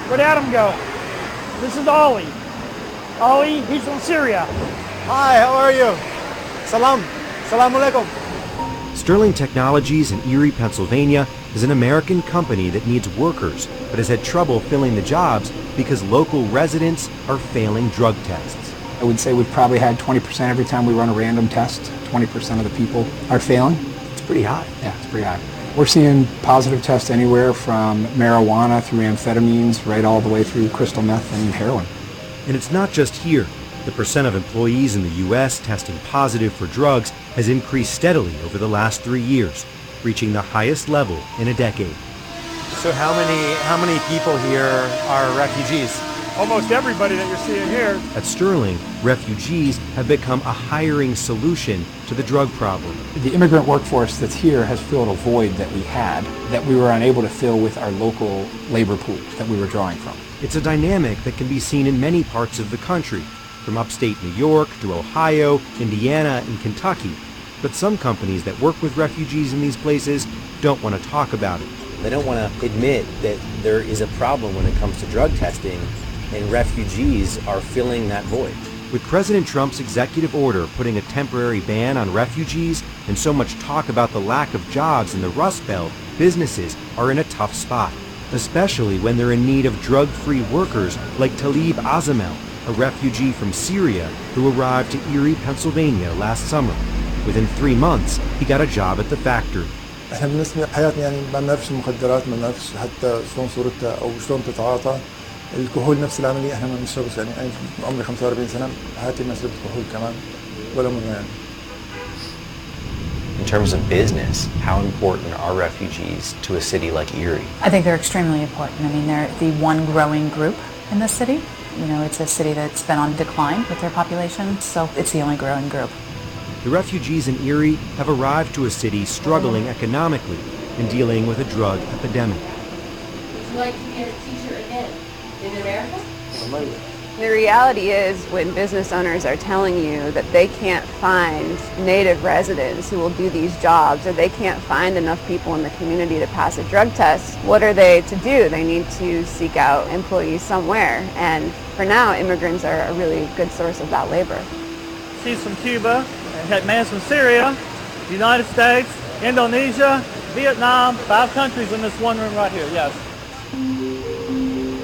Where'd Adam go? This is Ollie. Ollie, he's from Syria. Hi, how are you? Salam. Salam alaikum. Sterling Technologies in Erie, Pennsylvania is an American company that needs workers but has had trouble filling the jobs because local residents are failing drug tests. I would say we've probably had 20% every time we run a random test. 20% of the people are failing. It's pretty high. Yeah, it's pretty high. We're seeing positive tests anywhere from marijuana through amphetamines right all the way through crystal meth and heroin. And it's not just here. The percent of employees in the U.S. testing positive for drugs has increased steadily over the last 3 years, reaching the highest level in a decade. So how many people here are refugees? Almost everybody that you're seeing here. At Sterling, refugees have become a hiring solution to the drug problem. The immigrant workforce that's here has filled a void that we had that we were unable to fill with our local labor pools that we were drawing from. It's a dynamic that can be seen in many parts of the country, from upstate New York to Ohio, Indiana, and Kentucky. But some companies that work with refugees in these places don't want to talk about it. They don't want to admit that there is a problem when it comes to drug testing, and refugees are filling that void. With President Trump's executive order putting a temporary ban on refugees and so much talk about the lack of jobs in the Rust Belt, businesses are in a tough spot, especially when they're in need of drug-free workers like Talib Azamel, a refugee from Syria who arrived to Erie, Pennsylvania last summer. Within 3 months, he got a job at the factory. احنا بالنسبه لحياتنا يعني ما بنعرفش المخدرات، ما بنعرفش حتى شلون صورتها او شلون تتعاطى. الكحول نفس العمليه احنا ما بنشربش، يعني انا عمري 45 سنه حياتي ما شربت كحول كمان ولا مره يعني. In terms of business, how important are refugees to a city like Erie? I think they're extremely important. I mean, they're the one growing group in the city. You know, it's a city that's been on decline with their population, so it's the only growing group. The refugees in Erie have arrived to a city struggling economically and dealing with a drug epidemic. Would you like to get a t-shirt again in America? The reality is when business owners are telling you that they can't find native residents who will do these jobs, or they can't find enough people in the community to pass a drug test, what are they to do? They need to seek out employees somewhere. And for now, immigrants are a really good source of that labor. She's from Cuba, and that man's from Syria, the United States, Indonesia, Vietnam, 5 countries in this one room right here, yes.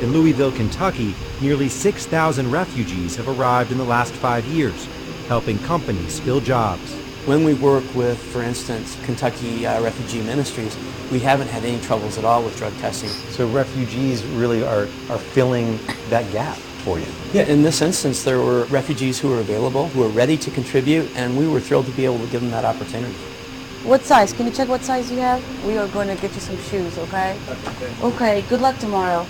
In Louisville, Kentucky, nearly 6,000 refugees have arrived in the last 5 years, helping companies fill jobs. When we work with, for instance, Kentucky Refugee Ministries, we haven't had any troubles at all with drug testing. So refugees really are filling that gap for you. Yeah, in this instance, there were refugees who were available, who were ready to contribute, and we were thrilled to be able to give them that opportunity. What size? Can you check what size you have? We are going to get you some shoes, okay? Okay, good luck tomorrow.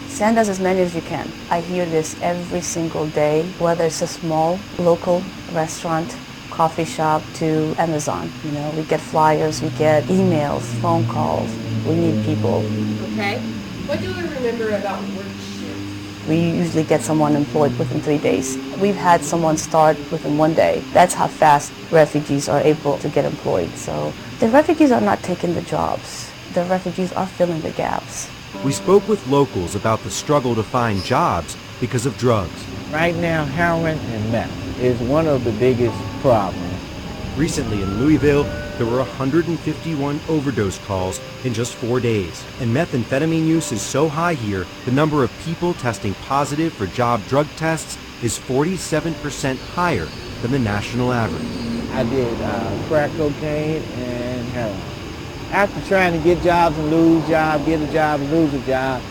Send us as many as you can. I hear this every single day, whether it's a small local restaurant, coffee shop to Amazon. You know, we get flyers, we get emails, phone calls. We need people. Okay. What do we remember about work shifts? We usually get someone employed within 3 days. We've had someone start within 1 day. That's how fast refugees are able to get employed. So the refugees are not taking the jobs. The refugees are filling the gaps. We spoke with locals about the struggle to find jobs because of drugs. Right now, heroin and meth is one of the biggest problems. Recently in Louisville, there were 151 overdose calls in just 4 days. And methamphetamine use is so high here, the number of people testing positive for job drug tests is 47% higher than the national average. I did crack cocaine and heroin. After trying to get jobs and lose jobs, get a job and lose a job,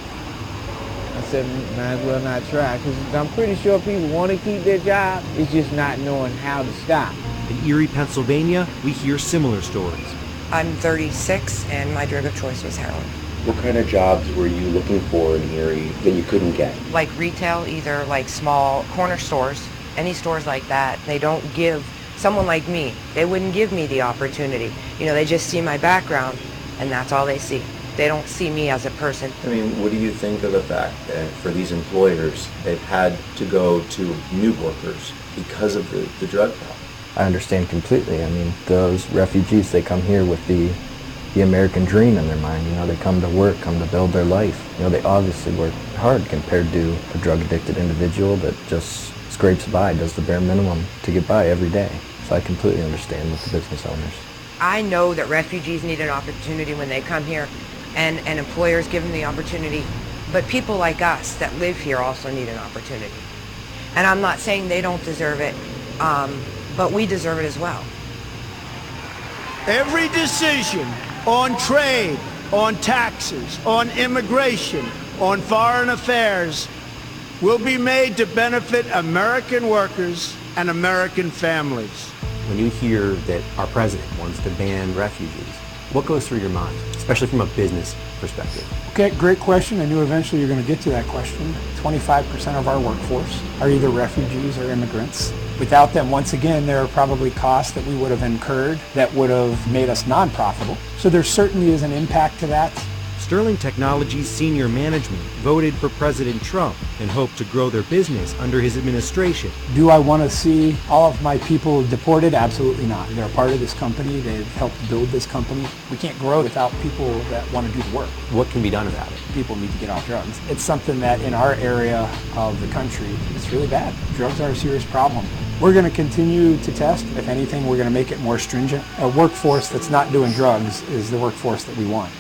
I said, might as well not try, because I'm pretty sure people want to keep their job. It's just not knowing how to stop. In Erie, Pennsylvania, we hear similar stories. I'm 36, and my drug of choice was heroin. What kind of jobs were you looking for in Erie that you couldn't get? Like retail, either like small corner stores, any stores like that. They don't give someone like me, they wouldn't give me the opportunity. You know, they just see my background, and that's all they see. They don't see me as a person. I mean, what do you think of the fact that for these employers, they've had to go to new workers because of the drug problem? I understand completely. I mean, those refugees, they come here with the the American dream in their mind. You know, they come to work, come to build their life. You know, they obviously work hard compared to a drug-addicted individual that just scrapes by, does the bare minimum to get by every day. So I completely understand with the business owners. I know that refugees need an opportunity when they come here, and employers give them the opportunity, but people like us that live here also need an opportunity. And I'm not saying they don't deserve it, but we deserve it as well. Every decision on trade, on taxes, on immigration, on foreign affairs will be made to benefit American workers and American families. When you hear that our president wants to ban refugees, what goes through your mind, especially from a business perspective? Okay, great question. I knew eventually you're going to get to that question. 25% of our workforce are either refugees or immigrants. Without them, once again, there are probably costs that we would have incurred that would have made us non-profitable. So there certainly is an impact to that. Sterling Technologies senior management voted for President Trump and hoped to grow their business under his administration. Do I want to see all of my people deported? Absolutely not. They're a part of this company. They've helped build this company. We can't grow without people that want to do the work. What can be done about it? People need to get off drugs. It's something that in our area of the country, it's really bad. Drugs are a serious problem. We're going to continue to test. If anything, we're going to make it more stringent. A workforce that's not doing drugs is the workforce that we want.